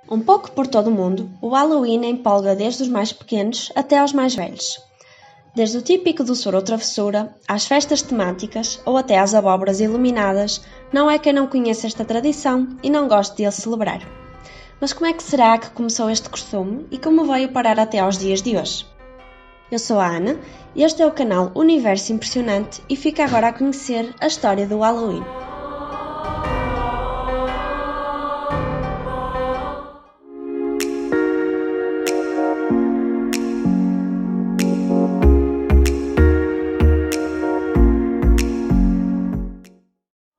Um pouco por todo o mundo, o Halloween empolga desde os mais pequenos até aos mais velhos. Desde o típico doçura ou travessura, às festas temáticas ou até às abóboras iluminadas, não é quem não conheça esta tradição e não goste de a celebrar. Mas como é que será que começou este costume e como veio parar até aos dias de hoje? Eu sou a Ana, este é o canal Universo Impressionante e fica agora a conhecer a história do Halloween.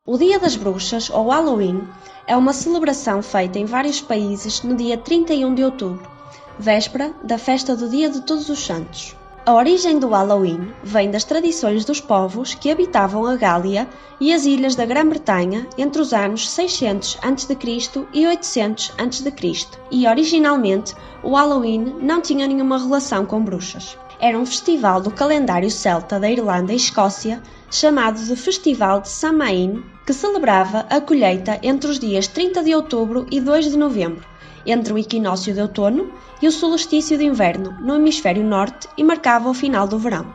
O Dia das Bruxas, ou Halloween, é uma celebração feita em vários países no dia 31 de outubro, véspera da festa do Dia de Todos os Santos. A origem do Halloween vem das tradições dos povos que habitavam a Gália e as ilhas da Grã-Bretanha entre os anos 600 a.C. e 800 a.C. E originalmente o Halloween não tinha nenhuma relação com bruxas. Era um festival do calendário celta da Irlanda e Escócia chamado de Festival de Samhain, que celebrava a colheita entre os dias 30 de outubro e 2 de novembro, entre o equinócio de outono e o solstício de inverno no hemisfério norte e marcava o final do verão.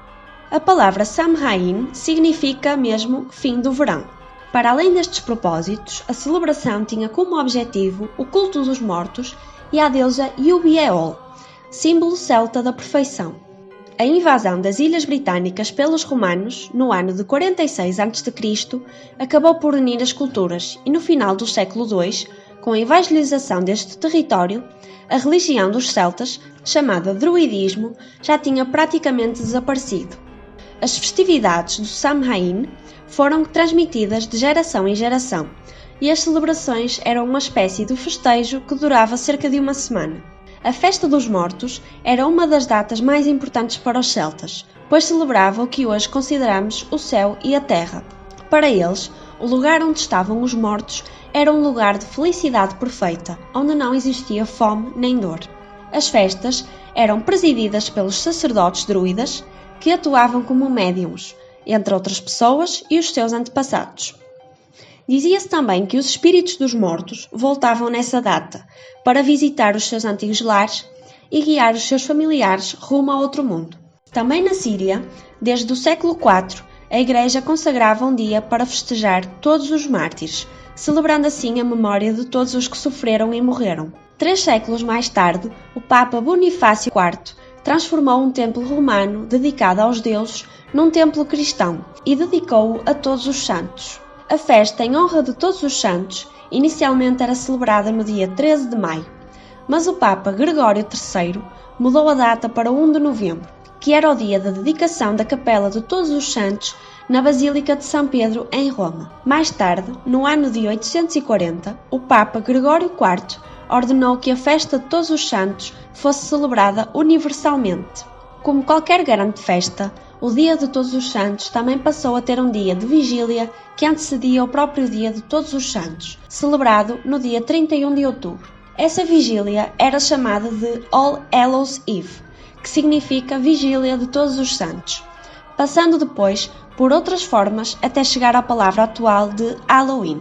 A palavra Samhain significa mesmo fim do verão. Para além destes propósitos, a celebração tinha como objetivo o culto dos mortos e à deusa Yubiel, símbolo celta da perfeição. A invasão das Ilhas Britânicas pelos romanos, no ano de 46 a.C., acabou por unir as culturas e no final do século II, com a evangelização deste território, a religião dos celtas, chamada druidismo, já tinha praticamente desaparecido. As festividades do Samhain foram transmitidas de geração em geração e as celebrações eram uma espécie de festejo que durava cerca de uma semana. A Festa dos Mortos era uma das datas mais importantes para os celtas, pois celebrava o que hoje consideramos o céu e a terra. Para eles, o lugar onde estavam os mortos era um lugar de felicidade perfeita, onde não existia fome nem dor. As festas eram presididas pelos sacerdotes druidas, que atuavam como médiuns, entre outras pessoas e os seus antepassados. Dizia-se também que os espíritos dos mortos voltavam nessa data para visitar os seus antigos lares e guiar os seus familiares rumo a outro mundo. Também na Síria, desde o século IV, a Igreja consagrava um dia para festejar todos os mártires, celebrando assim a memória de todos os que sofreram e morreram. 3 séculos mais tarde, o Papa Bonifácio IV transformou um templo romano dedicado aos deuses num templo cristão e dedicou-o a todos os santos. A festa em honra de todos os santos inicialmente era celebrada no dia 13 de maio, mas o Papa Gregório III mudou a data para 1 de novembro, que era o dia da dedicação da Capela de Todos os Santos na Basílica de São Pedro, em Roma. Mais tarde, no ano de 840, o Papa Gregório IV ordenou que a festa de Todos os Santos fosse celebrada universalmente. Como qualquer grande festa, o Dia de Todos os Santos também passou a ter um dia de vigília que antecedia o próprio Dia de Todos os Santos, celebrado no dia 31 de outubro. Essa vigília era chamada de All Hallows Eve, que significa Vigília de Todos os Santos, passando depois por outras formas até chegar à palavra atual de Halloween.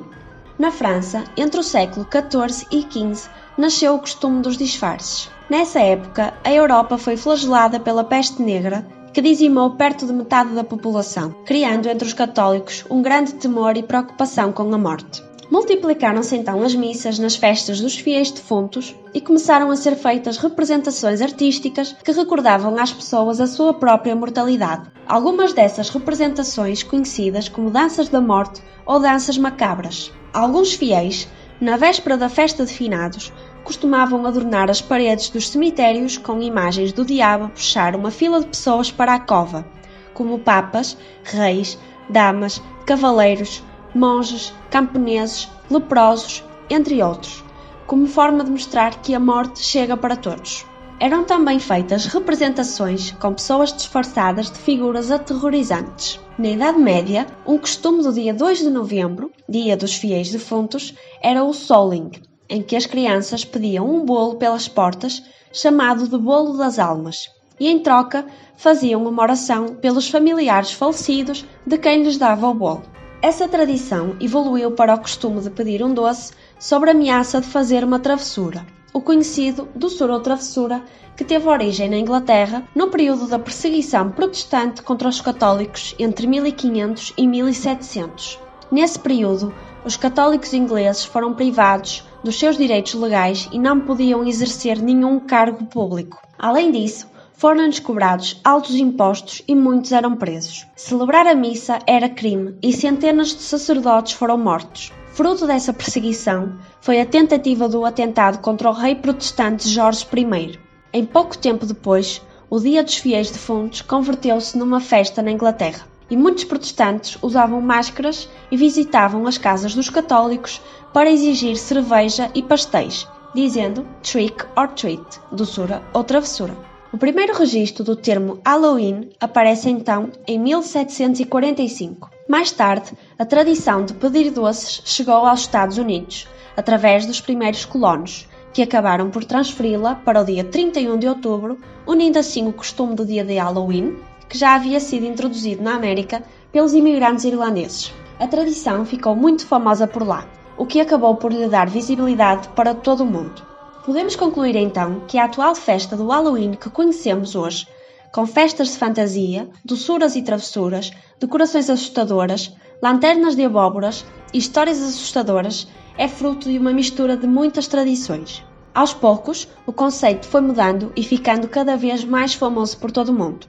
Na França, entre o século XIV e XV, nasceu o costume dos disfarces. Nessa época, a Europa foi flagelada pela peste negra, que dizimou perto de metade da população, criando entre os católicos um grande temor e preocupação com a morte. Multiplicaram-se então as missas nas festas dos fiéis defuntos e começaram a ser feitas representações artísticas que recordavam às pessoas a sua própria mortalidade. Algumas dessas representações conhecidas como danças da morte ou danças macabras. Alguns fiéis, na véspera da festa de finados, costumavam adornar as paredes dos cemitérios com imagens do diabo a puxar uma fila de pessoas para a cova, como papas, reis, damas, cavaleiros, monges, camponeses, leprosos, entre outros, como forma de mostrar que a morte chega para todos. Eram também feitas representações com pessoas disfarçadas de figuras aterrorizantes. Na Idade Média, um costume do dia 2 de novembro, dia dos fiéis defuntos, era o Souling, em que as crianças pediam um bolo pelas portas, chamado de bolo das almas, e em troca faziam uma oração pelos familiares falecidos de quem lhes dava o bolo. Essa tradição evoluiu para o costume de pedir um doce sob a ameaça de fazer uma travessura. o conhecido Doçura ou Travessura, que teve origem na Inglaterra no período da perseguição protestante contra os católicos entre 1500 e 1700. Nesse período, os católicos ingleses foram privados dos seus direitos legais e não podiam exercer nenhum cargo público. Além disso, foram-lhes cobrados altos impostos e muitos eram presos. Celebrar a missa era crime e centenas de sacerdotes foram mortos. Fruto dessa perseguição foi a tentativa do atentado contra o rei protestante Jorge I. Em pouco tempo depois, o Dia dos Fiéis Defuntos converteu-se numa festa na Inglaterra, e muitos protestantes usavam máscaras e visitavam as casas dos católicos para exigir cerveja e pastéis, dizendo trick or treat, doçura ou travessura. O primeiro registro do termo Halloween aparece então em 1745. Mais tarde, a tradição de pedir doces chegou aos Estados Unidos, através dos primeiros colonos, que acabaram por transferi-la para o dia 31 de outubro, unindo assim o costume do dia de Halloween, que já havia sido introduzido na América pelos imigrantes irlandeses. A tradição ficou muito famosa por lá, o que acabou por lhe dar visibilidade para todo o mundo. Podemos concluir então que a atual festa do Halloween que conhecemos hoje, com festas de fantasia, doçuras e travessuras, decorações assustadoras, lanternas de abóboras e histórias assustadoras, é fruto de uma mistura de muitas tradições. Aos poucos, o conceito foi mudando e ficando cada vez mais famoso por todo o mundo,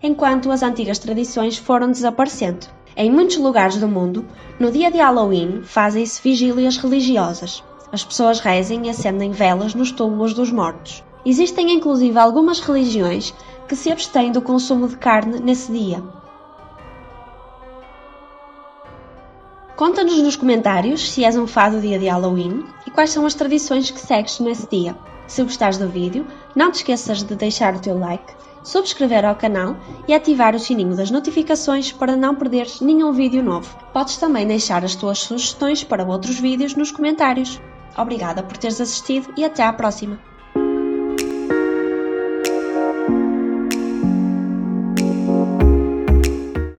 enquanto as antigas tradições foram desaparecendo. Em muitos lugares do mundo, no dia de Halloween, fazem-se vigílias religiosas. As pessoas rezem e acendem velas nos túmulos dos mortos. Existem inclusive algumas religiões que se abstêm do consumo de carne nesse dia. Conta-nos nos comentários se és um fã do dia de Halloween e quais são as tradições que segues nesse dia. Se gostares do vídeo, não te esqueças de deixar o teu like, subscrever ao canal e ativar o sininho das notificações para não perderes nenhum vídeo novo. Podes também deixar as tuas sugestões para outros vídeos nos comentários. Obrigada por teres assistido e até à próxima!